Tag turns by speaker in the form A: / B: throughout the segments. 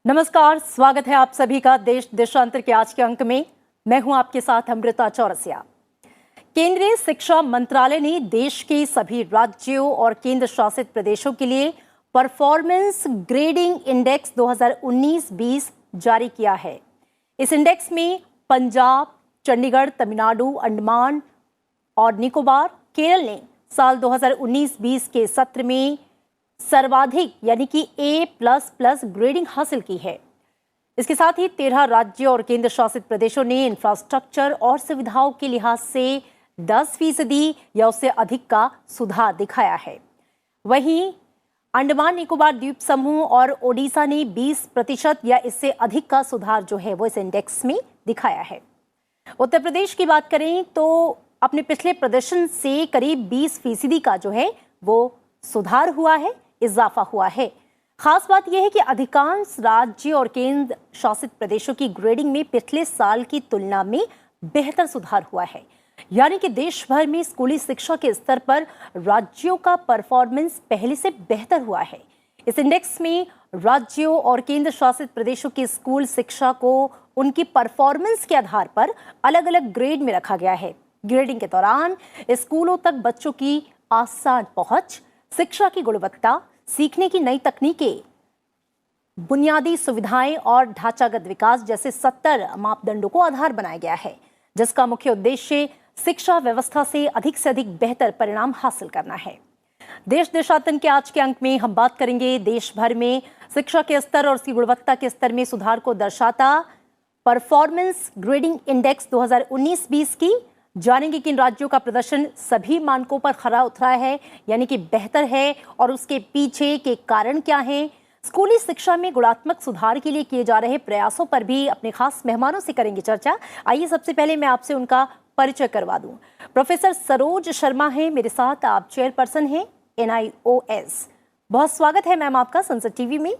A: नमस्कार, स्वागत है आप सभी का देश देशांतर के आज के अंक में। मैं हूं आपके साथ अमृता चौरसिया। केंद्रीय शिक्षा मंत्रालय ने देश के सभी राज्यों और केंद्र शासित प्रदेशों के लिए परफॉर्मेंस ग्रेडिंग इंडेक्स 2019-20 जारी किया है। इस इंडेक्स में पंजाब, चंडीगढ़, तमिलनाडु, अंडमान और निकोबार, केरल ने साल 2019-20 के सत्र में सर्वाधिक यानी कि A++ ग्रेडिंग हासिल की है। इसके साथ ही 13 राज्यों और केंद्र शासित प्रदेशों ने इंफ्रास्ट्रक्चर और सुविधाओं के लिहाज से 10% या उससे अधिक का सुधार दिखाया है। वहीं अंडमान निकोबार द्वीप समूह और ओडिशा ने 20% या इससे अधिक का सुधार जो है वो इस इंडेक्स में दिखाया है। उत्तर प्रदेश की बात करें तो अपने पिछले प्रदर्शन से करीब 20% का जो है वो सुधार हुआ है, इजाफा हुआ है। खास बात यह है कि अधिकांश राज्य और केंद्र शासित प्रदेशों की ग्रेडिंग में पिछले साल की तुलना में बेहतर सुधार हुआ है। यानी कि देश भर में स्कूली शिक्षा के स्तर पर राज्यों का परफॉर्मेंस पहले से बेहतर हुआ है। इस इंडेक्स में राज्यों और केंद्र शासित प्रदेशों की स्कूल शिक्षा को उनकी परफॉर्मेंस के आधार पर अलग अलग ग्रेड में रखा गया है। ग्रेडिंग के दौरान स्कूलों तक बच्चों की आसान पहुंच, शिक्षा की गुणवत्ता, सीखने की नई तकनीकें, बुनियादी सुविधाएं और ढांचागत विकास जैसे 70 मापदंडों को आधार बनाया गया है, जिसका मुख्य उद्देश्य शिक्षा व्यवस्था से अधिक बेहतर परिणाम हासिल करना है। देश देशांतर के आज के अंक में हम बात करेंगे देश भर में शिक्षा के स्तर और उसकी गुणवत्ता के स्तर में सुधार को दर्शाता परफॉर्मेंस ग्रेडिंग इंडेक्स 2019-20 की। जानेंगे कि इन राज्यों का प्रदर्शन सभी मानकों पर खरा उतरा है, यानी कि बेहतर है, और उसके पीछे के कारण क्या हैं। स्कूली शिक्षा में गुणात्मक सुधार के लिए किए जा रहे प्रयासों पर भी अपने खास मेहमानों से करेंगे चर्चा। आइए सबसे पहले मैं आपसे उनका परिचय करवा दूं। प्रोफेसर सरोज शर्मा हैं मेरे साथ, आप चेयरपर्सन हैं NIOS। बहुत स्वागत है मैम आपका संसद टीवी में।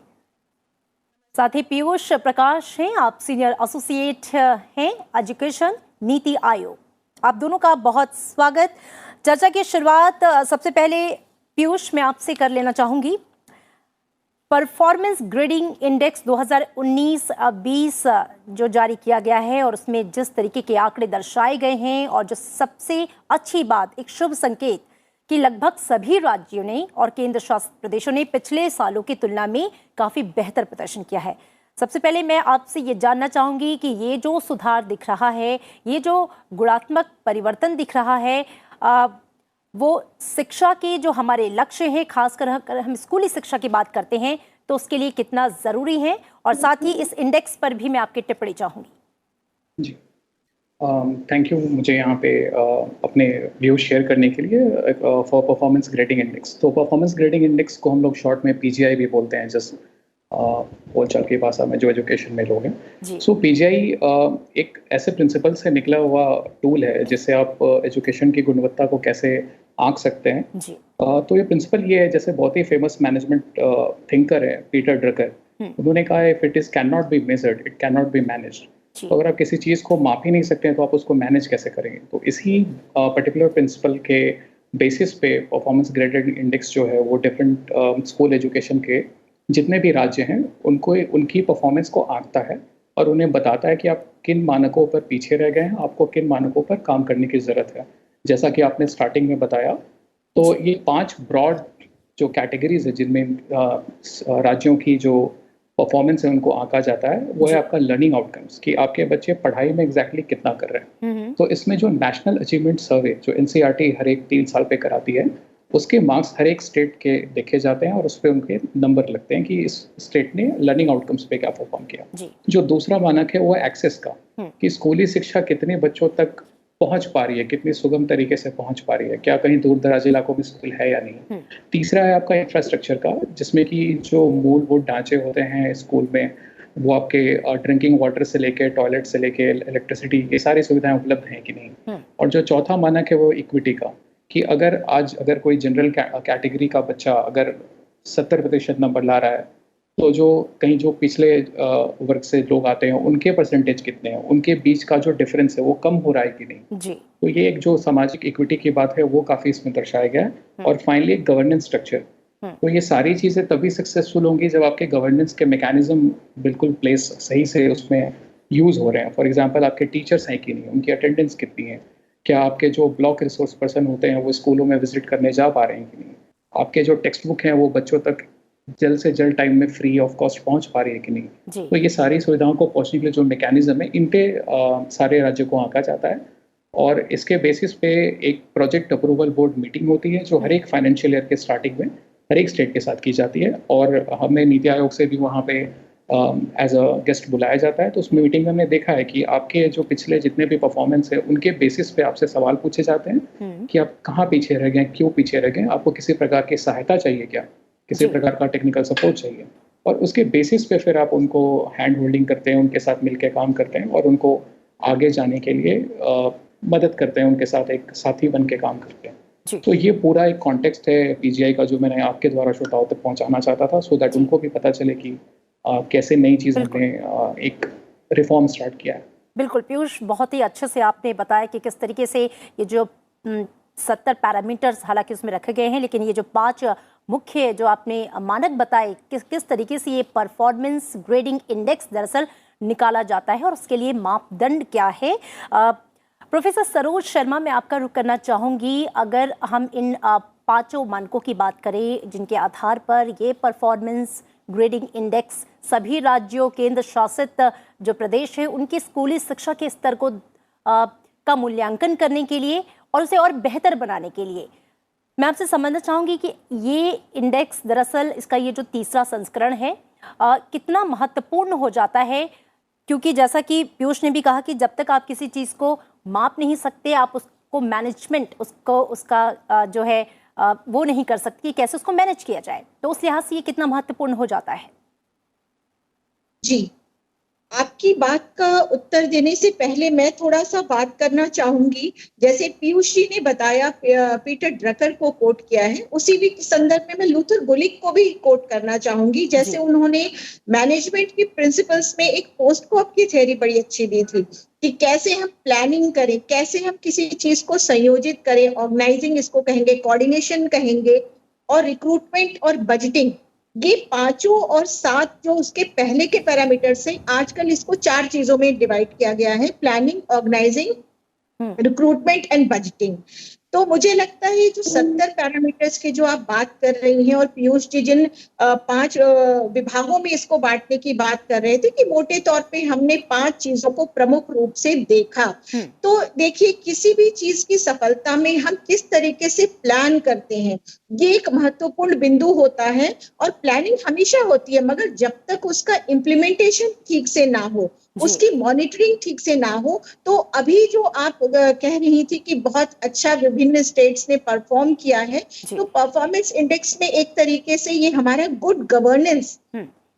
A: साथ ही पीयूष प्रकाश हैं, आप सीनियर एसोसिएट हैं एजुकेशन नीति आयोग। आप दोनों का बहुत स्वागत। चर्चा की शुरुआत सबसे पहले पीयूष मैं आपसे कर लेना चाहूंगी। परफॉर्मेंस ग्रेडिंग इंडेक्स 2019-20 जो जारी किया गया है और उसमें जिस तरीके के आंकड़े दर्शाए गए हैं, और जो सबसे अच्छी बात, एक शुभ संकेत कि लगभग सभी राज्यों ने और केंद्र शासित प्रदेशों ने पिछले सालों की तुलना में काफी बेहतर प्रदर्शन किया है। सबसे पहले मैं आपसे ये जानना चाहूंगी कि ये जो सुधार दिख रहा है, ये जो गुणात्मक परिवर्तन दिख रहा है, वो शिक्षा के जो हमारे लक्ष्य हैं, खासकर अगर हम स्कूली शिक्षा की बात करते हैं तो उसके लिए कितना जरूरी है, और साथ ही इस इंडेक्स पर भी मैं आपकी टिप्पणी चाहूंगी।
B: जी, थैंक यू मुझे यहाँ पे अपने व्यूज शेयर करने के लिए फॉर परफॉर्मेंस ग्रेडिंग इंडेक्स। तो परफॉर्मेंस ग्रेडिंग इंडेक्स को हम लोग शॉर्ट में PGI भी बोलते हैं, जस्ट बोलचाल की भाषा में जो एजुकेशन में लोग हैं। सो PGI एक ऐसे प्रिंसिपल से निकला हुआ टूल है जिससे आप एजुकेशन की गुणवत्ता को कैसे आंक सकते हैं। तो ये प्रिंसिपल ये है, जैसे बहुत ही फेमस मैनेजमेंट थिंकर है पीटर ड्रकर, उन्होंने कहा है if it is can not be measured it can not be managed. तो अगर आप किसी चीज को माप ही नहीं सकते हैं तो आप उसको मैनेज कैसे करेंगे। तो इसी पर्टिकुलर प्रिंसिपल के बेसिस पे परफॉर्मेंस ग्रेडेड इंडेक्स जो है वो डिफरेंट स्कूल एजुकेशन के जितने भी राज्य हैं उनको उनकी परफॉर्मेंस को आंकता है और उन्हें बताता है कि आप किन मानकों पर पीछे रह गए हैं, आपको किन मानकों पर काम करने की ज़रूरत है। जैसा कि आपने स्टार्टिंग में बताया, तो ये 5 ब्रॉड जो कैटेगरीज है जिनमें राज्यों की जो परफॉर्मेंस है उनको आंका जाता है, वो है आपका लर्निंग आउटकम्स, कि आपके बच्चे पढ़ाई में एग्जैक्टली कितना कर रहे हैं। तो इसमें जो नेशनल अचीवमेंट सर्वे जो NCERT हर एक 3 साल पे कराती है, उसके मार्क्स हर एक स्टेट के देखे जाते हैं और उस पर उनके नंबर लगते हैं कि इस स्टेट ने लर्निंग आउटकम्स पे क्या परफॉर्म किया। जो दूसरा मानक है वो है एक्सेस का, कि स्कूली शिक्षा कितने बच्चों तक पहुंच पा रही है, कितनी सुगम तरीके से पहुंच पा रही है, क्या कहीं दूर दराज इलाकों में स्कूल है या नहीं। तीसरा है आपका इंफ्रास्ट्रक्चर का, जिसमें कि जो मूलभूत ढांचे होते हैं स्कूल में, वो आपके ड्रिंकिंग वाटर से लेके टॉयलेट से लेके इलेक्ट्रिसिटी, ये सारी सुविधाएं उपलब्ध हैं कि नहीं। और जो चौथा मानक है वो इक्विटी का, कि अगर कोई जनरल कैटेगरी का बच्चा अगर 70% नंबर ला रहा है, तो जो पिछले वर्ग से लोग आते हैं उनके परसेंटेज कितने हैं, उनके बीच का जो डिफरेंस है वो कम हो रहा है कि नहीं जी। तो ये एक जो सामाजिक इक्विटी की बात है वो काफ़ी इसमें दर्शाया गया है। और फाइनली एक गवर्नेंस स्ट्रक्चर, तो ये सारी चीज़ें तभी सक्सेसफुल होंगी जब आपके गवर्नेंस के मैकेनिज्म बिल्कुल प्लेस सही से उसमें यूज़ हो रहे हैं। फॉर एग्जांपल आपके टीचर्स हैं कि नहीं, उनकी अटेंडेंस कितनी है, क्या आपके जो ब्लॉक रिसोर्स पर्सन होते हैं वो स्कूलों में विजिट करने जा पा रहे हैं कि नहीं, आपके जो टेक्स्ट बुक हैं वो बच्चों तक जल्द से जल्द टाइम में फ्री ऑफ कॉस्ट पहुंच पा रही है कि नहीं। तो ये सारी सुविधाओं को पहुंचने के लिए जो मैकेनिज्म है, इन पे सारे राज्यों को आंका जाता है और इसके बेसिस पे एक प्रोजेक्ट अप्रूवल बोर्ड मीटिंग होती है जो हर एक फाइनेंशियल ईयर के स्टार्टिंग में हर एक स्टेट के साथ की जाती है और हमें नीति आयोग से भी वहाँ पे एज अ गेस्ट बुलाया जाता है। तो उस मीटिंग में हमने देखा है कि आपके जो पिछले जितने भी परफॉर्मेंस है उनके बेसिस पे आपसे सवाल पूछे जाते हैं कि आप कहाँ पीछे रह गए, क्यों पीछे रह गए, आपको किसी प्रकार की सहायता चाहिए क्या, किसी प्रकार का टेक्निकल सपोर्ट चाहिए, और उसके बेसिस पे फिर आप उनको हैंड होल्डिंग करते हैं, उनके साथ मिलकर काम करते हैं और उनको आगे जाने के लिए मदद करते हैं, उनके साथ एक साथी बन के काम करते हैं। तो ये पूरा एक कॉन्टेक्स्ट है पीजीआई का जो मैंने आपके द्वारा श्रोताओं तक पहुंचाना चाहता था, सो दैट उनको भी पता चले कि कैसे नई चीज़ हमने एक रिफॉर्म स्टार्ट किया है।
A: बिल्कुल पीयूष, बहुत ही अच्छे से आपने बताया कि किस तरीके से ये जो 70 पैरामीटर्स हालांकि उसमें रखे गए हैं, लेकिन ये जो 5 मुख्य जो आपने मानक बताए किस तरीके से ये परफॉर्मेंस ग्रेडिंग इंडेक्स दरअसल निकाला जाता है और उसके लिए मापदंड क्या है। प्रोफेसर सरोज शर्मा, मैं आपका रुख करना चाहूंगी। अगर हम इन 5 मानकों की बात करें जिनके आधार पर ये परफॉर्मेंस ग्रेडिंग इंडेक्स सभी राज्यों केंद्र शासित जो प्रदेश है उनकी स्कूली शिक्षा के स्तर को का मूल्यांकन करने के लिए और उसे और बेहतर बनाने के लिए, मैं आपसे समझना चाहूंगी कि ये इंडेक्स दरअसल इसका ये जो तीसरा संस्करण है कितना महत्वपूर्ण हो जाता है, क्योंकि जैसा कि पीयूष ने भी कहा कि जब तक आप किसी चीज़ को माप नहीं सकते, आप उसको मैनेजमेंट उसका जो है वो नहीं कर सकती, कैसे उसको मैनेज किया जाए, तो उस लिहाज से ये कितना महत्वपूर्ण हो जाता है।
C: जी, आपकी बात का उत्तर देने से पहले मैं थोड़ा सा बात करना चाहूंगी। जैसे पीयूष जी ने बताया, पीटर ड्रकर को कोट किया है, उसी भी संदर्भ में मैं लूथर गुलिक को भी कोट करना चाहूंगी। जैसे उन्होंने मैनेजमेंट की प्रिंसिपल्स में एक पोस्ट को आपकी थ्योरी बड़ी अच्छी दी थी कि कैसे हम प्लानिंग करें, कैसे हम किसी चीज को संयोजित करें, ऑर्गेनाइजिंग इसको कहेंगे, कोऑर्डिनेशन कहेंगे, और रिक्रूटमेंट और बजटिंग। ये 5 और 7 जो उसके पहले के पैरामीटर्स हैं, आजकल इसको 4 चीजों में डिवाइड किया गया है, planning, organising, recruitment and budgeting. तो मुझे लगता है जो 70 पैरामीटर्स की जो आप बात कर रही हैं और पीयूष जी जिन 5 विभागों में इसको बांटने की बात कर रहे थे कि मोटे तौर पे हमने 5 चीजों को प्रमुख रूप से देखा। तो देखिए, किसी भी चीज की सफलता में हम किस तरीके से प्लान करते हैं, ये एक महत्वपूर्ण बिंदु होता है। और प्लानिंग हमेशा होती है, मगर जब तक उसका इम्प्लीमेंटेशन ठीक से ना हो, उसकी मॉनिटरिंग ठीक से ना हो, तो अभी जो आप कह रही थी कि बहुत अच्छा विभिन्न स्टेट्स ने परफॉर्म किया है, तो परफॉर्मेंस इंडेक्स में एक तरीके से ये हमारा गुड गवर्नेंस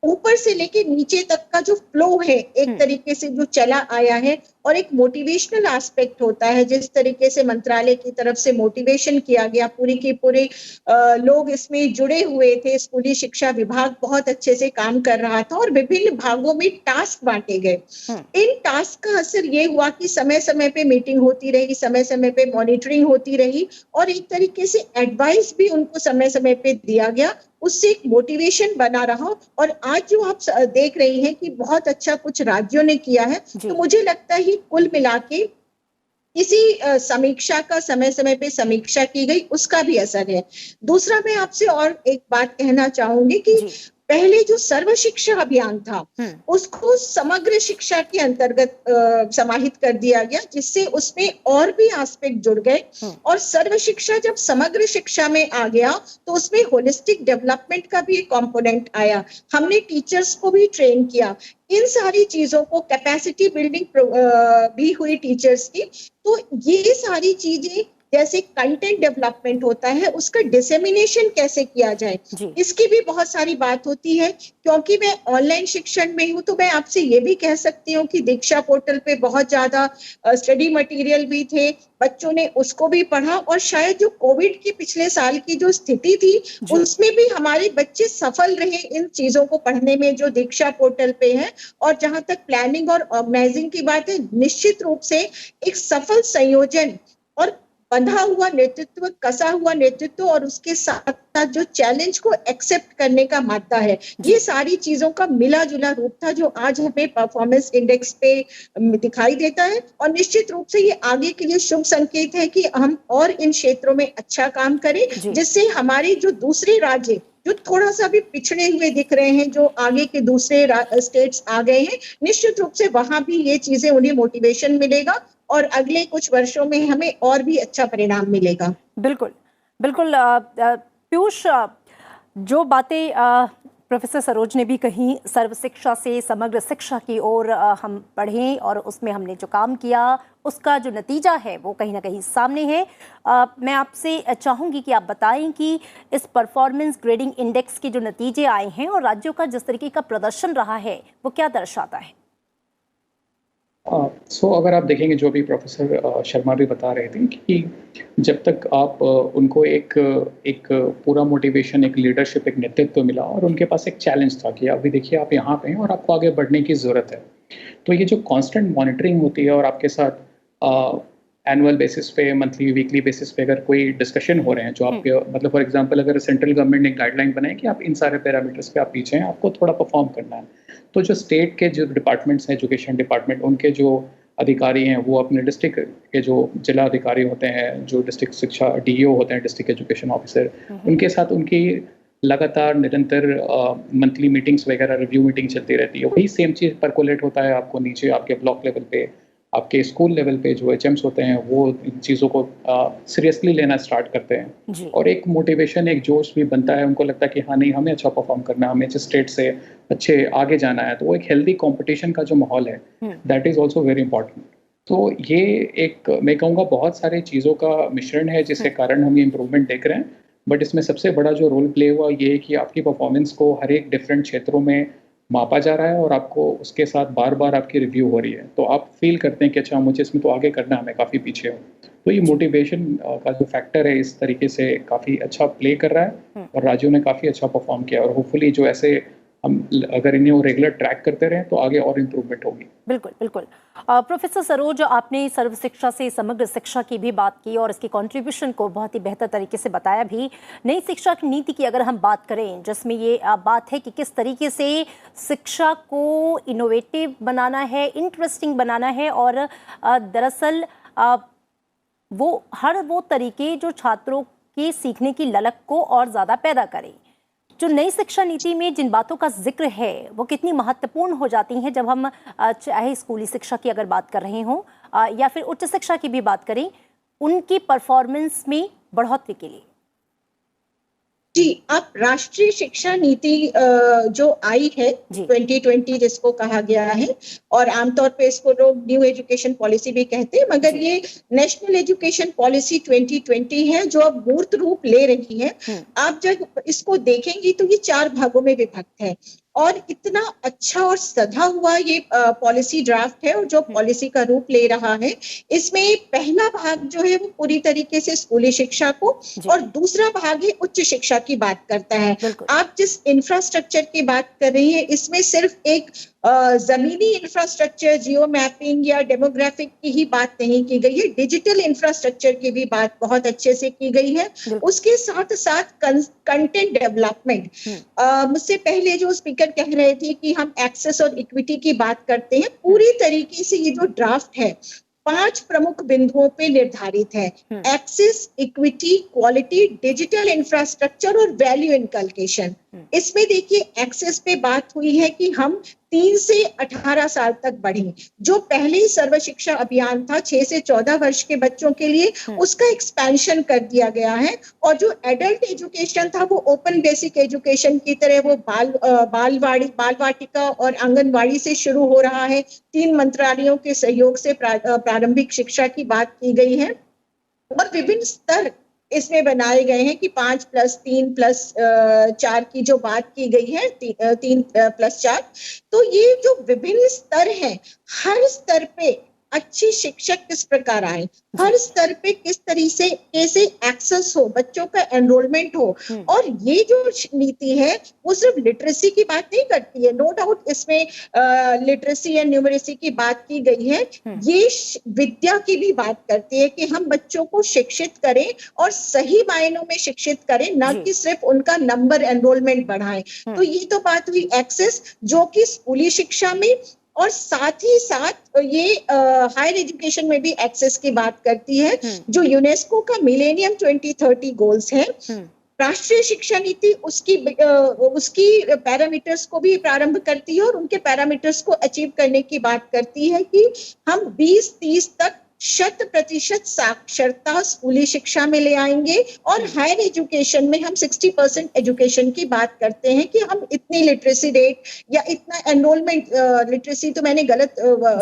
C: ऊपर से लेके नीचे तक का जो फ्लो है, एक तरीके से जो चला आया है, और एक मोटिवेशनल एस्पेक्ट होता है, जिस तरीके से मंत्रालय की तरफ से मोटिवेशन किया गया, पूरी की पूरी लोग इसमें जुड़े हुए थे, स्कूली शिक्षा विभाग बहुत अच्छे से काम कर रहा था और विभिन्न भागों में टास्क बांटे गए। इन टास्क का असर ये हुआ कि समय समय पे मीटिंग होती रही, समय समय पे मॉनिटरिंग होती रही, और एक तरीके से एडवाइस भी उनको समय समय पे दिया गया, उससे एक मोटिवेशन बना रहा। और आज जो आप देख रही हैं कि बहुत अच्छा कुछ राज्यों ने किया है, तो मुझे लगता है कुल मिला के इसी समीक्षा का समय समय पे समीक्षा की गई, उसका भी असर है। दूसरा, मैं आपसे और एक बात कहना चाहूंगी कि पहले जो सर्व शिक्षा अभियान था, उसको समग्र शिक्षा के अंतर्गत समाहित कर दिया गया, जिससे उसमें और भी एस्पेक्ट जुड़ गए। और सर्व शिक्षा जब समग्र शिक्षा में आ गया, तो उसमें होलिस्टिक डेवलपमेंट का भी एक कंपोनेंट आया। हमने टीचर्स को भी ट्रेन किया, इन सारी चीजों को, कैपेसिटी बिल्डिंग भी हुई टीचर्स की। तो ये सारी चीजें, जैसे कंटेंट डेवलपमेंट होता है, उसका डिसेमिनेशन कैसे किया जाए, इसकी भी बहुत सारी बात होती है। क्योंकि मैं ऑनलाइन शिक्षण में हूं, तो मैं आपसे ये भी कह सकती हूँ कि दीक्षा पोर्टल पे बहुत ज्यादा स्टडी मटेरियल भी थे, बच्चों ने उसको भी पढ़ा, और शायद जो कोविड की पिछले साल की जो स्थिति थी, उसमें भी हमारे बच्चे सफल रहे इन चीजों को पढ़ने में, जो दीक्षा पोर्टल पे है। और जहां तक प्लानिंग और ऑर्गेनाइजिंग की बात है, निश्चित रूप से एक सफल संयोजन और बंधा हुआ नेतृत्व, कसा हुआ नेतृत्व और उसके साथ साथ जो चैलेंज को एक्सेप्ट करने का मादा है, ये सारी चीजों का मिला जुला रूप था जो आज हमें परफॉर्मेंस इंडेक्स पे दिखाई देता है। और निश्चित रूप से ये आगे के लिए शुभ संकेत है कि हम और इन क्षेत्रों में अच्छा काम करें, जिससे हमारे जो दूसरे राज्य जो थोड़ा सा भी पिछड़े हुए दिख रहे हैं, जो आगे के दूसरे स्टेट्स आ गए हैं, निश्चित रूप से वहां भी ये चीजें उन्हें मोटिवेशन मिलेगा और अगले कुछ वर्षों में हमें और भी अच्छा परिणाम मिलेगा।
A: बिल्कुल बिल्कुल। पीयूष, जो बातें प्रोफेसर सरोज ने भी कही, सर्व शिक्षा से समग्र शिक्षा की ओर हम बढ़ें और उसमें हमने जो काम किया उसका जो नतीजा है वो कहीं ना कहीं सामने है। मैं आपसे चाहूंगी कि आप बताएं कि इस परफॉर्मेंस ग्रेडिंग इंडेक्स के जो नतीजे आए हैं और राज्यों का जिस तरीके का प्रदर्शन रहा है वो क्या दर्शाता है?
B: अगर आप देखेंगे, जो भी प्रोफेसर शर्मा भी बता रहे थे कि जब तक आप उनको एक पूरा मोटिवेशन, एक लीडरशिप, एक नेतृत्व मिला और उनके पास एक चैलेंज था कि अभी देखिए आप यहाँ पे हैं और आपको आगे बढ़ने की ज़रूरत है। तो ये जो कांस्टेंट मॉनिटरिंग होती है और आपके साथ एनुअल बेसिस पे, मंथली, वीकली बेसिस पे अगर कोई डिस्कशन हो रहे हैं जो आपके मतलब फॉर एग्जांपल अगर सेंट्रल गवर्नमेंट ने गाइडलाइन बनाई कि आप इन सारे पैरामीटर्स पे आप पीछे हैं, आपको थोड़ा परफॉर्म करना है, तो जो स्टेट के जो डिपार्टमेंट्स हैं, एजुकेशन डिपार्टमेंट, उनके जो अधिकारी हैं वो अपने डिस्ट्रिक्ट के जो जिला अधिकारी होते हैं, जो डिस्ट्रिक्ट शिक्षा डीईओ होते हैं, डिस्ट्रिक्ट एजुकेशन ऑफिसर, उनके साथ उनकी लगातार निरंतर मंथली मीटिंग्स वगैरह, रिव्यू मीटिंग चलती रहती है। वही सेम चीज़ परकोलेट होता है आपको नीचे आपके ब्लॉक लेवल पे, आपके स्कूल लेवल पे जो एचएम्स होते हैं वो इन चीज़ों को सीरियसली लेना स्टार्ट करते हैं और एक मोटिवेशन, एक जोश भी बनता है। उनको लगता है कि हाँ नहीं, हमें अच्छा परफॉर्म करना है, हमें जिस स्टेट से अच्छे आगे जाना है। तो वो एक हेल्दी कंपटीशन का जो माहौल है, that is also very important. तो ये एक, मैं कहूँगा, बहुत सारी चीज़ों का मिश्रण है जिसके कारण हम ये इम्प्रूवमेंट देख रहे हैं। बट इसमें सबसे बड़ा जो रोल प्ले हुआ ये है कि आपकी परफॉर्मेंस को हर एक डिफरेंट क्षेत्रों में मापा जा रहा है और आपको उसके साथ बार बार आपकी रिव्यू हो रही है। तो आप फील करते हैं कि अच्छा, मुझे इसमें तो आगे करना है, मैं काफ़ी पीछे हूँ। तो ये मोटिवेशन का जो फैक्टर है इस तरीके से काफ़ी अच्छा प्ले कर रहा है और राज्यों ने काफ़ी अच्छा परफॉर्म किया और होपफुली जो ऐसे हम अगर इन्हें रेगुलर ट्रैक करते रहें तो आगे और इम्प्रूवमेंट होगी।
A: बिल्कुल बिल्कुल। प्रोफेसर सरोज, आपने सर्व शिक्षा से समग्र शिक्षा की भी बात की और इसकी कंट्रीब्यूशन को बहुत ही बेहतर तरीके से बताया भी। नई शिक्षा नीति की अगर हम बात करें, जिसमें ये बात है कि किस तरीके से शिक्षा को इनोवेटिव बनाना है, इंटरेस्टिंग बनाना है और दरअसल वो हर वो तरीके जो छात्रों की सीखने की ललक को और ज़्यादा पैदा करें। जो नई शिक्षा नीति में जिन बातों का जिक्र है वो कितनी महत्वपूर्ण हो जाती हैं जब हम चाहे स्कूली शिक्षा की अगर बात कर रहे हों या फिर उच्च शिक्षा की भी बात करें, उनकी परफॉर्मेंस में बढ़ोतरी के लिए?
C: जी, आप राष्ट्रीय शिक्षा नीति जो आई है 2020 जिसको कहा गया है, और आमतौर पे इसको लोग न्यू एजुकेशन पॉलिसी भी कहते हैं, मगर ये नेशनल एजुकेशन पॉलिसी 2020 है जो अब मूर्त रूप ले रही है। आप जब इसको देखेंगी तो ये 4 भागों में विभक्त है और इतना अच्छा और सधा हुआ ये पॉलिसी ड्राफ्ट है और जो पॉलिसी का रूप ले रहा है। इसमें पहला भाग जो है वो पूरी तरीके से स्कूली शिक्षा को और दूसरा भाग है उच्च शिक्षा की बात करता है। आप जिस इंफ्रास्ट्रक्चर की बात कर रही है, इसमें सिर्फ एक जमीनी इंफ्रास्ट्रक्चर, जियो मैपिंग या डेमोग्राफिक की ही बात नहीं की गई है, डिजिटल इंफ्रास्ट्रक्चर की भी बात बहुत अच्छे से की गई है। उसके साथ साथ कंटेंट डेवलपमेंट, मुझसे पहले जो स्पीकर कह रहे थे कि हम एक्सेस और इक्विटी की बात करते हैं, पूरी तरीके से ये जो ड्राफ्ट है 5 प्रमुख बिंदुओं पे निर्धारित है। Access, equity, quality, digital infrastructure और वैल्यू इनकलकेशन। इसमें देखिए एक्सेस पे बात हुई है कि हम 3 से 18 साल तक बढ़े। जो पहले ही सर्व शिक्षा अभियान था 6 से 14 वर्ष के बच्चों के लिए, उसका एक्सपेंशन कर दिया गया है और जो एडल्ट एजुकेशन था वो ओपन बेसिक एजुकेशन की तरह वो बाल वाटिका और आंगनवाड़ी से शुरू हो रहा है। 3 मंत्रालयों के सहयोग से प्रारंभिक शिक्षा की बात की गई है और विभिन्न स्तर इसमें बनाए गए हैं कि 5+3+4 की जो बात की गई है, 3+4। तो ये जो विभिन्न स्तर हैं, हर स्तर पे अच्छे शिक्षक किस प्रकार आए, हर स्तर पे किस तरीके से कैसे एक्सेस हो, बच्चों का एनरोलमेंट हो। और ये जो नीति है वो सिर्फ लिटरेसी की बात नहीं करती है, नो डाउट इसमें लिटरेसी या न्यूमरेसी की बात की गई है, ये विद्या की भी बात करती है कि हम बच्चों को शिक्षित करें और सही मायनों में शिक्षित करें, ना कि सिर्फ उनका नंबर एनरोलमेंट बढ़ाएं। तो ये तो बात हुई एक्सेस, जो कि स्कूली शिक्षा में, और साथ ही साथ ये हायर एजुकेशन में भी एक्सेस की बात करती है, जो यूनेस्को का मिलेनियम 2030 गोल्स है। राष्ट्रीय शिक्षा नीति उसकी पैरामीटर्स को भी प्रारंभ करती है और उनके पैरामीटर्स को अचीव करने की बात करती है कि हम 2030 तक 100% साक्षरता स्कूली शिक्षा में ले आएंगे, और हायर एजुकेशन में हम 60% एजुकेशन की बात करते हैं कि हम इतनी लिटरेसी रेट या इतना एनरोलमेंट, लिटरेसी तो मैंने गलत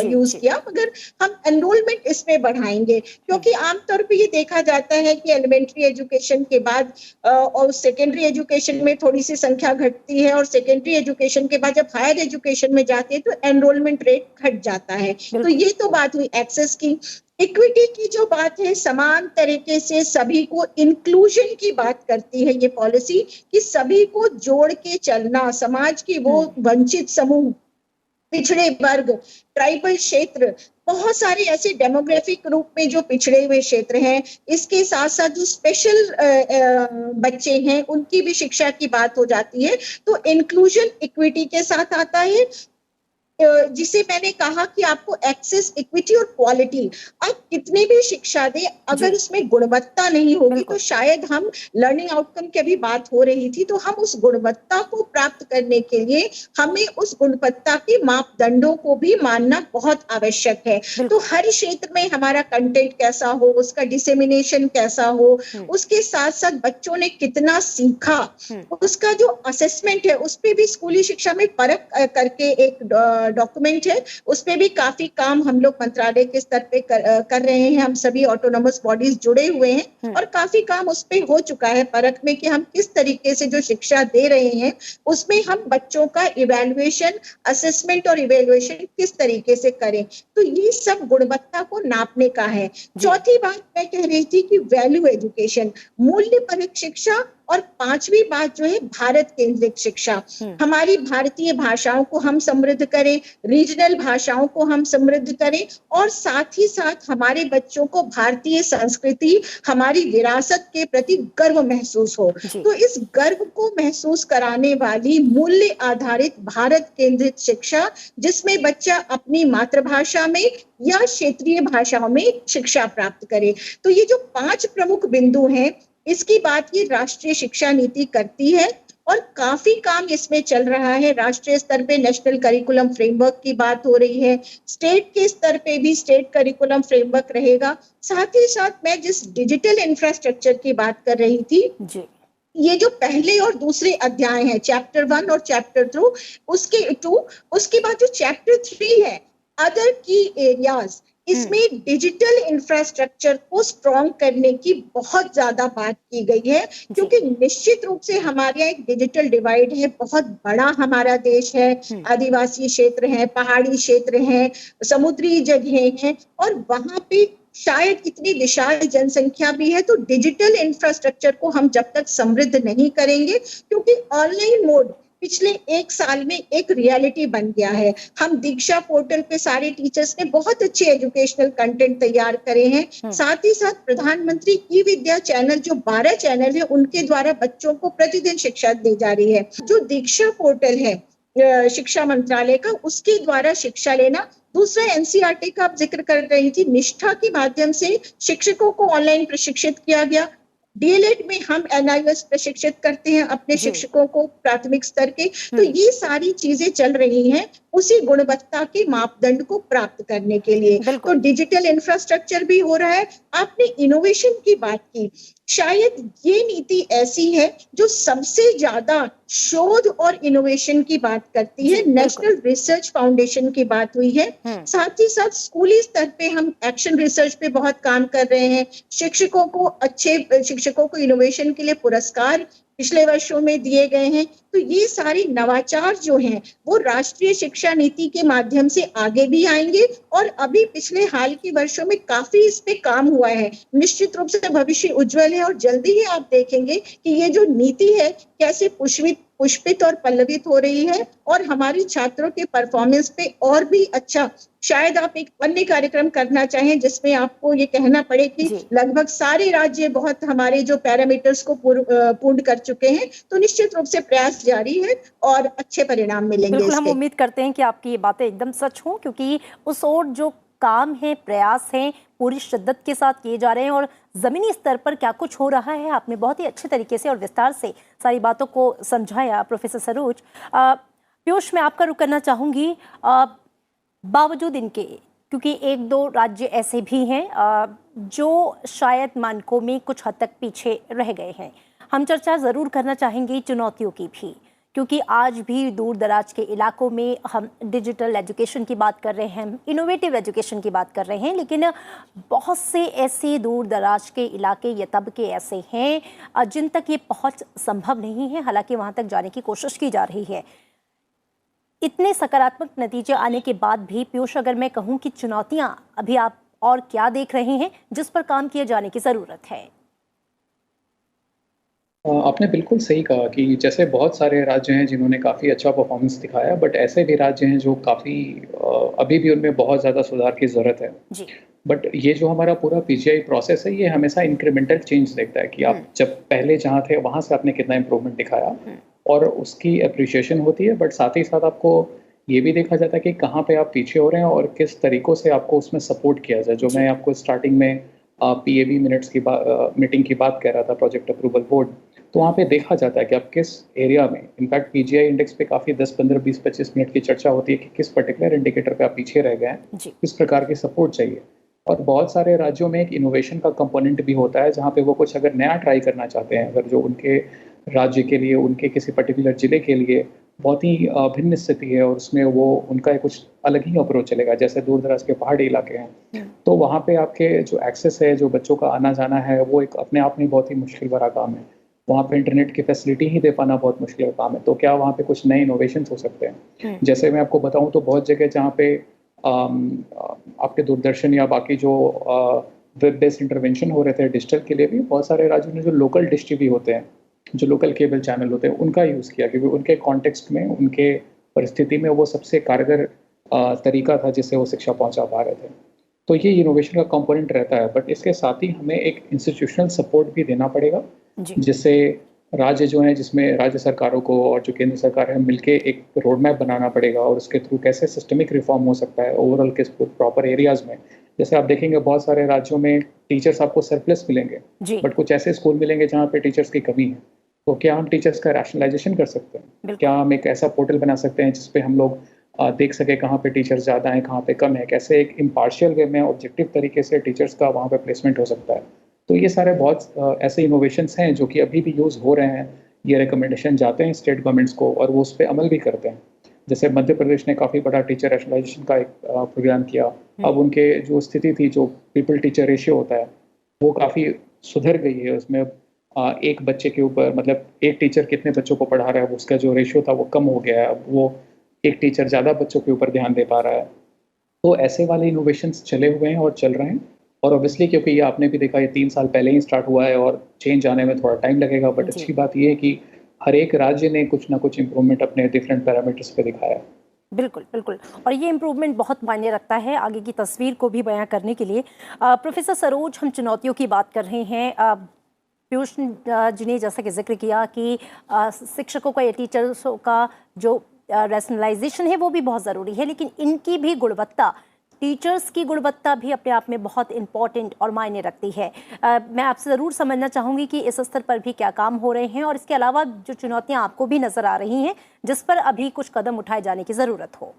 C: यूज किया, मगर हम एनरोलमेंट इसमें बढ़ाएंगे, क्योंकि आमतौर पे ये देखा जाता है कि एलिमेंट्री एजुकेशन के बाद और सेकेंडरी एजुकेशन में थोड़ी सी संख्या घटती है, और सेकेंडरी एजुकेशन के बाद जब हायर एजुकेशन में जाती है तो एनरोलमेंट रेट घट जाता है। तो ये तो बात हुई एक्सेस की। इक्विटी की जो बात है, समान तरीके से सभी को, इंक्लूजन की बात करती है ये पॉलिसी कि सभी को जोड़ के चलना, समाज की वो वंचित समूह, पिछड़े वर्ग, ट्राइबल क्षेत्र, बहुत सारे ऐसे डेमोग्राफिक रूप में जो पिछड़े हुए क्षेत्र हैं, इसके साथ साथ जो स्पेशल बच्चे हैं उनकी भी शिक्षा की बात हो जाती है। तो इंक्लूजन इक्विटी के साथ आता है, जिसे मैंने कहा कि आपको एक्सेस, इक्विटी और क्वालिटी, आप कितनी भी शिक्षा दें, अगर उसमें गुणवत्ता नहीं होगी तो शायद हम, लर्निंग आउटकम की अभी बात हो रही थी, तो हम उस गुणवत्ता को प्राप्त करने के लिए हमें उस गुणवत्ता के मापदंडों को भी मानना बहुत आवश्यक है। तो हर क्षेत्र में हमारा कंटेंट कैसा हो, उसका डिसेमिनेशन कैसा हो, उसके साथ साथ बच्चों ने कितना सीखा, उसका जो असेसमेंट है उस पर भी स्कूली शिक्षा में परख करके एक डॉक्यूमेंट है, उस पे भी काफी काम हम लोग मंत्रालय के स्तर पे कर रहे हैं। हम सभी ऑटोनोमस बॉडीज जुड़े हुए हैं और काफी काम उस पे हो चुका है परख में, कि हम किस तरीके से जो शिक्षा दे रहे हैं उसमें हम बच्चों का इवैल्यूएशन, असेसमेंट और इवैल्यूएशन किस तरीके से करें। तो ये सब गुणवत्ता को नापने का है। चौथी बात मैं कह रही थी कि वैल्यू एजुकेशन, मूल्य परक शिक्षा, और पांचवी बात जो है भारत केंद्रित शिक्षा। हमारी भारतीय भाषाओं को हम समृद्ध करें, रीजनल भाषाओं को हम समृद्ध करें, और साथ ही साथ हमारे बच्चों को भारतीय संस्कृति, हमारी विरासत के प्रति गर्व महसूस हो। तो इस गर्व को महसूस कराने वाली मूल्य आधारित भारत केंद्रित शिक्षा, जिसमें बच्चा अपनी मातृभाषा में या क्षेत्रीय भाषाओं में शिक्षा प्राप्त करे। तो ये जो 5 प्रमुख बिंदु हैं, इसकी बात ये राष्ट्रीय शिक्षा नीति करती है, और काफी काम इसमें चल रहा है। राष्ट्रीय स्तर पे नेशनल करिकुलम फ्रेमवर्क की बात हो रही है, स्टेट के स्तर पे भी स्टेट करिकुलम फ्रेमवर्क रहेगा। साथ ही साथ मैं जिस डिजिटल इंफ्रास्ट्रक्चर की बात कर रही थी जी, ये जो पहले और दूसरे अध्याय हैं, चैप्टर 1 और चैप्टर 2, उसके बाद जो चैप्टर 3 है, अदर की एरियाज, इसमें डिजिटल इंफ्रास्ट्रक्चर को स्ट्रॉन्ग करने की बहुत ज्यादा बात की गई है, क्योंकि निश्चित रूप से हमारे यहाँ एक डिजिटल डिवाइड है, बहुत बड़ा हमारा देश है, आदिवासी क्षेत्र है, पहाड़ी क्षेत्र है, समुद्री जगहें हैं, और वहां पे शायद इतनी विशाल जनसंख्या भी है। तो डिजिटल इंफ्रास्ट्रक्चर को हम जब तक समृद्ध नहीं करेंगे, क्योंकि ऑनलाइन मोड पिछले 1 साल में एक रियलिटी बन गया है। हम दीक्षा पोर्टल पे सारे टीचर्स ने बहुत अच्छे एजुकेशनल कंटेंट तैयार करे हैं। साथ ही साथ प्रधानमंत्री ई विद्या चैनल, जो 12 चैनल है, उनके द्वारा बच्चों को प्रतिदिन शिक्षा दी जा रही है। जो दीक्षा पोर्टल है शिक्षा मंत्रालय का, उसके द्वारा शिक्षा लेना। दूसरा एनसीईआरटी का आप जिक्र कर रही थी, निष्ठा के माध्यम से शिक्षकों को ऑनलाइन प्रशिक्षित किया गया। डीएलएड में हम एनआईएस प्रशिक्षित करते हैं अपने शिक्षकों को प्राथमिक स्तर के। तो ये सारी चीजें चल रही हैं उसी गुणवत्ता के मापदंड को प्राप्त करने के लिए। तो डिजिटल इंफ्रास्ट्रक्चर भी हो रहा है। आपने इनोवेशन की बात की, शायद ये नीति ऐसी है जो सबसे ज्यादा शोध और इनोवेशन की बात करती है। नेशनल रिसर्च फाउंडेशन की बात हुई है। साथ ही साथ स्कूली स्तर पे हम एक्शन रिसर्च पे बहुत काम कर रहे हैं। शिक्षकों को इनोवेशन के लिए पुरस्कार पिछले वर्षों में दिए गए हैं। तो ये सारे नवाचार जो हैं वो राष्ट्रीय शिक्षा नीति के माध्यम से आगे भी आएंगे और अभी पिछले हाल के वर्षों में काफी इस पे काम हुआ है। निश्चित रूप से भविष्य उज्जवल है और जल्दी ही आप देखेंगे कि ये जो नीति है कैसे पुष्पित और पल्लवित हो रही है और हमारे छात्रों के परफॉर्मेंस पे और भी अच्छा। शायद आप एक अन्य कार्यक्रम करना चाहें जिसमें आपको ये कहना पड़े कि लगभग सारे राज्य बहुत हमारे जो पैरामीटर्स को पूर्ण कर चुके हैं, तो निश्चित रूप से प्रयास जारी है और अच्छे परिणाम मिलेंगे।
A: बिल्कुल, हम उम्मीद करते हैं कि आपकी ये बातें एकदम सच हों, क्योंकि उस ओर जो काम है, प्रयास हैं, पूरी शिद्दत के साथ किए जा रहे हैं और जमीनी स्तर पर क्या कुछ हो रहा है आपने बहुत ही अच्छे तरीके से और विस्तार से सारी बातों को समझाया। प्रोफेसर सरोज, पीयूष, मैं आपका रुख करना चाहूंगी। बावजूद इनके, क्योंकि एक दो राज्य ऐसे भी हैं जो शायद मानकों में कुछ हद तक पीछे रह गए हैं, हम चर्चा जरूर करना चाहेंगे चुनौतियों की भी, क्योंकि आज भी दूर दराज के इलाकों में हम डिजिटल एजुकेशन की बात कर रहे हैं, इनोवेटिव एजुकेशन की बात कर रहे हैं, लेकिन बहुत से ऐसे दूर दराज के इलाके या तबके ऐसे हैं जिन तक ये पहुंच संभव नहीं है, हालांकि वहां तक जाने की कोशिश की जा रही है। इतने सकारात्मक नतीजे आने के बाद भी पीयूष, अगर मैं कहूँ कि चुनौतियां अभी आप और क्या देख रहे हैं जिस पर काम किए जाने की ज़रूरत है?
B: आपने बिल्कुल सही कहा कि जैसे बहुत सारे राज्य हैं जिन्होंने काफ़ी अच्छा परफॉर्मेंस दिखाया, बट ऐसे भी राज्य हैं जो काफ़ी अभी भी उनमें बहुत ज़्यादा सुधार की ज़रूरत है
A: जी।
B: बट ये जो हमारा पूरा पीजीआई प्रोसेस है ये हमेशा इंक्रीमेंटल चेंज देखता है कि आप जब पहले जहाँ थे वहाँ से आपने कितना इम्प्रूवमेंट दिखाया और उसकी अप्रिशिएशन होती है, बट साथ ही साथ आपको ये भी देखा जाता है कि कहाँ पे आप पीछे हो रहे हैं और किस तरीक़ों से आपको उसमें सपोर्ट किया जाए। जो मैं आपको स्टार्टिंग में PAB मिनट्स की मीटिंग की बात कर रहा था, प्रोजेक्ट अप्रूवल बोर्ड, तो वहाँ पे देखा जाता है कि आप किस एरिया में, इनफैक्ट पीजीआई इंडेक्स पे काफ़ी 10, 15, 20, 25 मिनट की चर्चा होती है कि किस पर्टिकुलर इंडिकेटर पे आप पीछे रह गए हैं, किस प्रकार की सपोर्ट चाहिए। और बहुत सारे राज्यों में एक इनोवेशन का कंपोनेंट भी होता है जहाँ पे वो कुछ अगर नया ट्राई करना चाहते हैं, अगर जो उनके राज्य के लिए, उनके किसी पर्टिकुलर जिले के लिए बहुत ही भिन्न स्थिति है और उसमें वो उनका कुछ अलग ही अप्रोच चलेगा, जैसे दूर दराज के पहाड़ी इलाके हैं, तो वहाँ पे आपके जो एक्सेस है, जो बच्चों का आना जाना है, वो एक अपने आप में बहुत ही मुश्किल भरा काम है। वहाँ पे इंटरनेट की फैसिलिटी ही दे पाना बहुत मुश्किल काम है। तो क्या वहाँ पे कुछ नए इनोवेशंस हो सकते हैं? जैसे मैं आपको बताऊँ तो बहुत जगह जहाँ पे आपके दूरदर्शन या बाकी जो वेब बेस्ड इंटरवेंशन हो रहे थे डिजिटल के लिए भी, बहुत सारे राज्यों ने जो लोकल डिश टीवी होते हैं, जो लोकल केबल चैनल होते हैं, उनका यूज़ किया, क्योंकि उनके कॉन्टेक्स्ट में, उनके परिस्थिति में वो सबसे कारगर तरीका था जिससे वो शिक्षा पहुंचा पा रहे थे। तो ये इनोवेशन का कंपोनेंट रहता है, बट इसके साथ ही हमें एक इंस्टीट्यूशनल सपोर्ट भी देना पड़ेगा, जिससे राज्य जो है, जिसमें राज्य सरकारों को और जो केंद्र सरकार है मिलके एक रोड मैप बनाना पड़ेगा और उसके थ्रू कैसे सिस्टमिक रिफॉर्म हो सकता है ओवरऑल किस प्रॉपर एरियाज़ में। जैसे आप देखेंगे बहुत सारे राज्यों में टीचर्स आपको सरप्लस मिलेंगे, बट कुछ ऐसे स्कूल मिलेंगे जहाँ पे टीचर्स की कमी है। तो क्या हम टीचर्स का रैशनलाइजेशन कर सकते हैं? क्या हम एक ऐसा पोर्टल बना सकते हैं जिसपे हम लोग देख सके कहाँ पे टीचर्स ज़्यादा हैं, कहाँ पे कम है, कैसे एक इम्पार्शियल वे में ऑब्जेक्टिव तरीके से टीचर्स का वहाँ पे प्लेसमेंट हो सकता है। तो ये सारे बहुत ऐसे इनोवेशंस हैं जो कि अभी भी यूज़ हो रहे हैं। ये रिकमेंडेशन जाते हैं स्टेट गवर्नमेंट्स को और वो उस पर अमल भी करते हैं। जैसे मध्य प्रदेश ने काफ़ी बड़ा टीचर रैशनलाइजेशन का एक प्रोग्राम किया। अब उनके जो स्थिति थी, जो पीपल टीचर रेशियो होता है, वो काफ़ी सुधर गई है। उसमें एक बच्चे के ऊपर, मतलब एक टीचर कितने बच्चों को पढ़ा रहा है, उसका जो रेशियो था वो कम हो गया है। अब वो एक टीचर ज़्यादा बच्चों के ऊपर ध्यान दे पा रहा है। तो ऐसे वाले इनोवेशंस चले हुए हैं और चल रहे हैं। और ऑब्वियसली क्योंकि ये आपने भी देखा, ये 3 साल पहले ही स्टार्ट हुआ है और चेंज आने में थोड़ा टाइम लगेगा, बट अच्छी बात ये है कि हर एक राज्य ने कुछ ना कुछ इम्प्रूवमेंट अपने डिफरेंट पैरामीटर्स पे दिखाया।
A: बिल्कुल बिल्कुल, और ये इम्प्रूवमेंट बहुत मायने रखता है आगे की तस्वीर को भी बयां करने के लिए। प्रोफेसर सरोज, हम चुनौतियों की बात कर रहे हैं। पीयूष जी ने जैसा कि जिक्र किया कि शिक्षकों का या टीचर्सों का जो रैशनलाइजेशन है वो भी बहुत ज़रूरी है, लेकिन इनकी भी गुणवत्ता, टीचर्स की गुणवत्ता भी अपने आप में बहुत इम्पॉर्टेंट और मायने रखती है। मैं आपसे ज़रूर समझना चाहूँगी कि इस स्तर पर भी क्या काम हो रहे हैं और इसके अलावा जो चुनौतियाँ आपको भी नज़र आ रही हैं जिस पर अभी कुछ कदम उठाए जाने की ज़रूरत हो।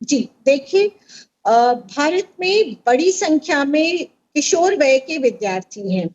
C: जी देखिए, भारत में बड़ी संख्या में किशोर वय के विद्यार्थी हैं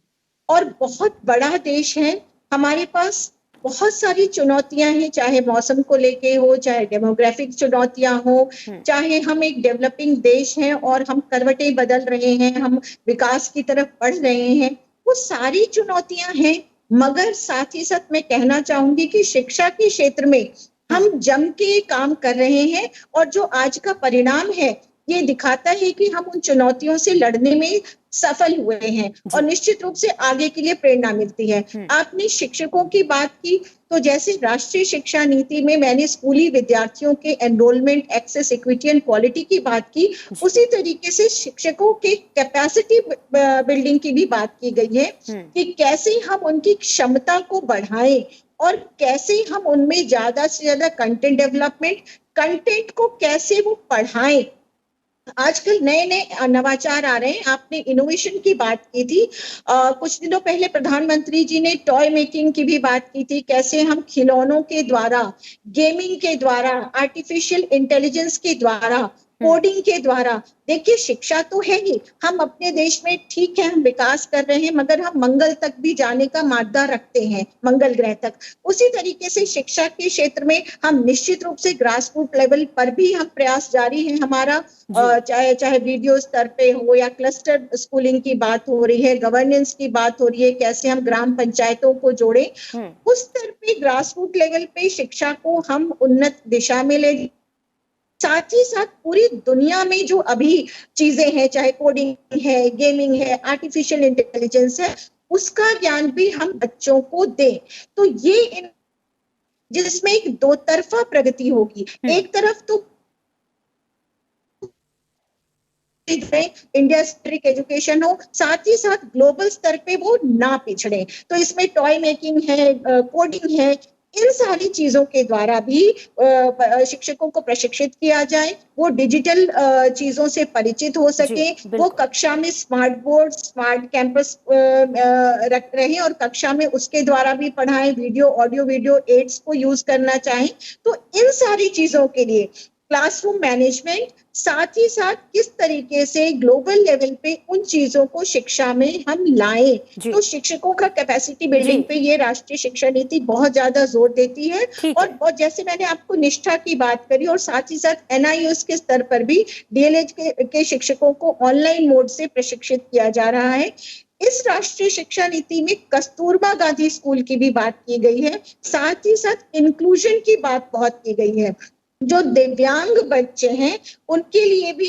C: और बहुत बड़ा देश है। हमारे पास बहुत सारी चुनौतियां हैं, चाहे मौसम को लेके हो, चाहे डेमोग्राफिक चुनौतियां हो, चाहे हम एक डेवलपिंग देश हैं और हम करवटें बदल रहे हैं, हम विकास की तरफ बढ़ रहे हैं। वो सारी चुनौतियां हैं, मगर साथ ही साथ मैं कहना चाहूंगी कि शिक्षा के क्षेत्र में हम जम के काम कर रहे हैं और जो आज का परिणाम है ये दिखाता है कि हम उन चुनौतियों से लड़ने में सफल हुए हैं और निश्चित रूप से आगे के लिए प्रेरणा मिलती है। आपने शिक्षकों की बात की, तो जैसे राष्ट्रीय शिक्षा नीति में मैंने स्कूली विद्यार्थियों के enrolment, access, equity and quality की बात की, उसी तरीके से शिक्षकों के कैपेसिटी बिल्डिंग की भी बात की गई है कि कैसे हम उनकी क्षमता को बढ़ाएं और कैसे हम उनमें ज्यादा से ज्यादा कंटेंट डेवलपमेंट, कंटेंट को कैसे वो पढ़ाएं। आजकल नए नए नवाचार आ रहे हैं। आपने इनोवेशन की बात की थी, कुछ दिनों पहले प्रधानमंत्री जी ने टॉय मेकिंग की भी बात की थी, कैसे हम खिलौनों के द्वारा, गेमिंग के द्वारा, आर्टिफिशियल इंटेलिजेंस के द्वारा, कोडिंग के द्वारा, देखिए शिक्षा तो है ही, हम अपने देश में ठीक है हम विकास कर रहे हैं मगर हम मंगल तक भी जाने का मादा रखते हैं, मंगल ग्रह तक। उसी तरीके से शिक्षा के क्षेत्र में हम निश्चित रूप से ग्रास रूट लेवल पर भी हम प्रयास जारी है हमारा, चाहे वीडियो स्तर पे हो या क्लस्टर स्कूलिंग की बात हो रही है, गवर्नेंस की बात हो रही है, कैसे हम ग्राम पंचायतों को जोड़े, उस स्तर पे ग्रास रूट लेवल पे शिक्षा को हम उन्नत दिशा में ले, साथ ही साथ पूरी दुनिया में जो अभी चीजें हैं, चाहे कोडिंग है, गेमिंग है, आर्टिफिशियल इंटेलिजेंस है, उसका ज्ञान भी हम बच्चों को दें। तो ये जिसमें एक दो तरफा प्रगति होगी, एक तरफ तो इंडिया स्ट्रिक एजुकेशन हो, साथ ही साथ ग्लोबल स्तर पे वो ना पिछड़े। तो इसमें टॉय मेकिंग है, कोडिंग है, इन सारी चीजों के द्वारा भी शिक्षकों को प्रशिक्षित किया जाए, वो डिजिटल चीजों से परिचित हो सके, वो कक्षा में स्मार्ट बोर्ड, स्मार्ट कैंपस रख रहे और कक्षा में उसके द्वारा भी पढ़ाएं, वीडियो, ऑडियो वीडियो एड्स को यूज करना चाहें। तो इन सारी चीजों के लिए क्लासरूम मैनेजमेंट, साथ ही साथ किस तरीके से ग्लोबल लेवल पे उन चीजों को शिक्षा में हम लाएं, तो शिक्षकों का कैपेसिटी बिल्डिंग पे ये राष्ट्रीय शिक्षा नीति बहुत ज्यादा जोर देती है। और जैसे मैंने आपको निष्ठा की बात करी, और साथ ही साथ NIOS के स्तर पर भी DLH के शिक्षकों को ऑनलाइन मोड से प्रशिक्षित किया जा रहा है। इस राष्ट्रीय शिक्षा नीति में कस्तूरबा गांधी स्कूल की भी बात की गई है, साथ ही साथ इंक्लूजन की बात बहुत की गई है। जो दिव्यांग बच्चे हैं उनके लिए भी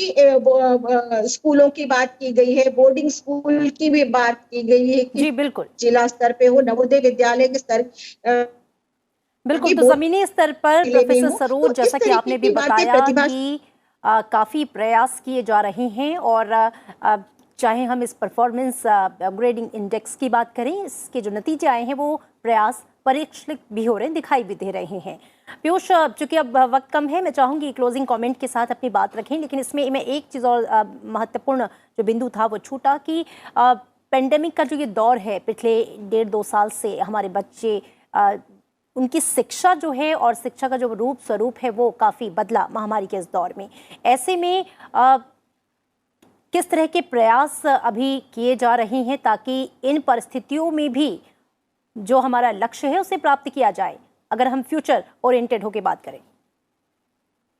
C: स्कूलों की बात की गई है, बोर्डिंग स्कूल की भी बात की गई है कि
A: जी बिल्कुल
C: जिला स्तर पे हो, नवोदय विद्यालय के स्तर
A: बिल्कुल। तो जमीनी स्तर पर प्रोफेसर सरोज, तो जैसा कि आपने भी बताया कि काफी प्रयास किए जा रहे हैं, और चाहे हम इस परफॉर्मेंस ग्रेडिंग इंडेक्स की बात करें, इसके जो नतीजे आए हैं वो प्रयास परीक्षित भी हो रहे हैं, दिखाई भी दे रहे हैं। पीयूष, चूंकि अब वक्त कम है, मैं चाहूंगी क्लोजिंग कमेंट के साथ अपनी बात रखें, लेकिन इसमें मैं एक चीज़ और महत्वपूर्ण जो बिंदु था वो छूटा कि पेंडेमिक का जो ये दौर है, पिछले 1.5-2 साल से हमारे बच्चे, उनकी शिक्षा जो है और शिक्षा का जो रूप स्वरूप है वो काफ़ी बदला महामारी के इस दौर में। ऐसे में किस तरह के प्रयास अभी किए जा रहे हैं ताकि इन परिस्थितियों में भी जो हमारा लक्ष्य है उसे प्राप्त किया जाए, अगर हम फ्यूचर ओरिएंटेड होकर बात करें?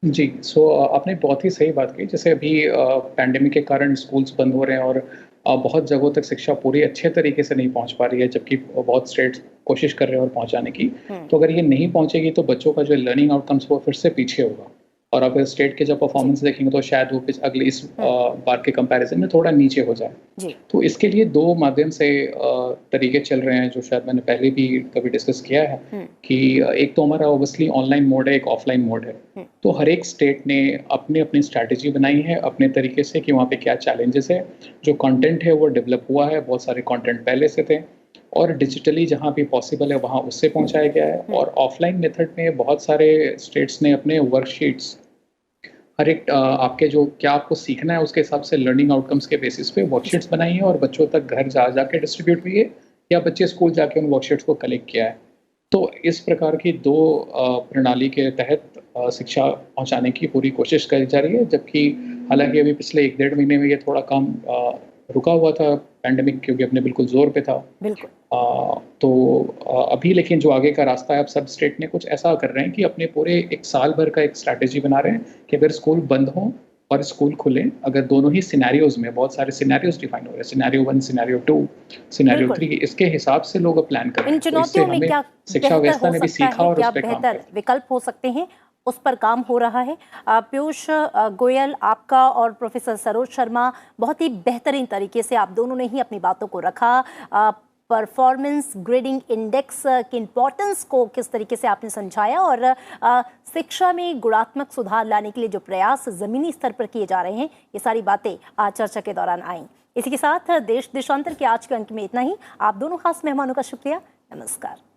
B: जी, आपने बहुत ही सही बात की। जैसे अभी पैंडेमिक के कारण स्कूल्स बंद हो रहे हैं और बहुत जगहों तक शिक्षा पूरी अच्छे तरीके से नहीं पहुंच पा रही है, जबकि बहुत स्टेट्स कोशिश कर रहे हैं और पहुंचाने की। तो अगर ये नहीं पहुंचेगी तो बच्चों का जो लर्निंग आउटकम्स वो फिर से पीछे होगा, और अगर स्टेट के जब परफॉर्मेंस देखेंगे तो शायद वो अगले इस बार के कंपैरिजन में थोड़ा नीचे हो जाए। तो इसके लिए 2 माध्यम से तरीके चल रहे हैं, जो शायद मैंने पहले भी कभी डिस्कस किया है कि एक तो हमारा ऑब्वियसली ऑनलाइन मोड है, एक ऑफलाइन मोड है। तो हर एक स्टेट ने अपनी अपनी स्ट्रैटेजी बनाई है अपने तरीके से कि वहाँ पे क्या चैलेंजेस है। जो कंटेंट है वो डेवलप हुआ है, बहुत सारे कंटेंट पहले से थे, और डिजिटली जहाँ भी पॉसिबल है वहाँ उससे पहुँचाया गया है। और ऑफलाइन मेथड में बहुत सारे स्टेट्स ने अपने वर्कशीट्स, हर एक आपके जो क्या आपको सीखना है उसके हिसाब से लर्निंग आउटकम्स के बेसिस पे वर्कशीट्स बनाई है और बच्चों तक घर जाके डिस्ट्रीब्यूट हुई है, या बच्चे स्कूल जाके उन वर्कशीट्स को कलेक्ट किया है। तो इस प्रकार की 2 प्रणाली के तहत शिक्षा पहुंचाने की पूरी कोशिश करी जा रही है। जबकि हालांकि अभी पिछले 1-1.5 महीने में ये थोड़ा काम रुका हुआ था पैंडेमिक, क्योंकि अपने बिल्कुल जोर पे था।
A: बिल्कुल।
B: तो अभी लेकिन जो आगे का रास्ता है, अब सब स्टेट ने कुछ ऐसा कर रहे हैं कि अपने पूरे 1 साल भर का एक स्ट्रैटेजी बना रहे हैं कि अगर स्कूल बंद हो और स्कूल खुलें, अगर दोनों ही सिनेरियोज में बहुत सारे सिनेरियोज डिफाइन हो रहे हैं, सिनेरियो 1, सिनेरियो 2, सिनेरियो
A: बिल्कुल।
B: 3, इसके हिसाब से लोग प्लान कर रहे
A: इन
B: हैं। तो इससे
A: चुनौतियों में
B: हमें
A: क्या
B: शिक्षा
A: बेहतर
B: व्यवस्था
A: हो
B: ने भी
A: सकता
B: सीखा
A: है,
B: और
A: क्या
B: उस पे काम
A: बेहतर
B: किया।
A: विकल्प हो सकते हैं, उस पर काम हो रहा है। पीयूष गोयल, आपका और प्रोफेसर सरोज शर्मा, बहुत ही बेहतरीन तरीके से आप दोनों ने ही अपनी बातों को रखा। परफॉर्मेंस ग्रेडिंग इंडेक्स की इम्पोर्टेंस को किस तरीके से आपने समझाया, और शिक्षा में गुणात्मक सुधार लाने के लिए जो प्रयास जमीनी स्तर पर किए जा रहे हैं, ये सारी बातें आज चर्चा के दौरान आई। इसी के साथ देश देशांतर के आज के अंक में इतना ही। आप दोनों खास मेहमानों का शुक्रिया। नमस्कार।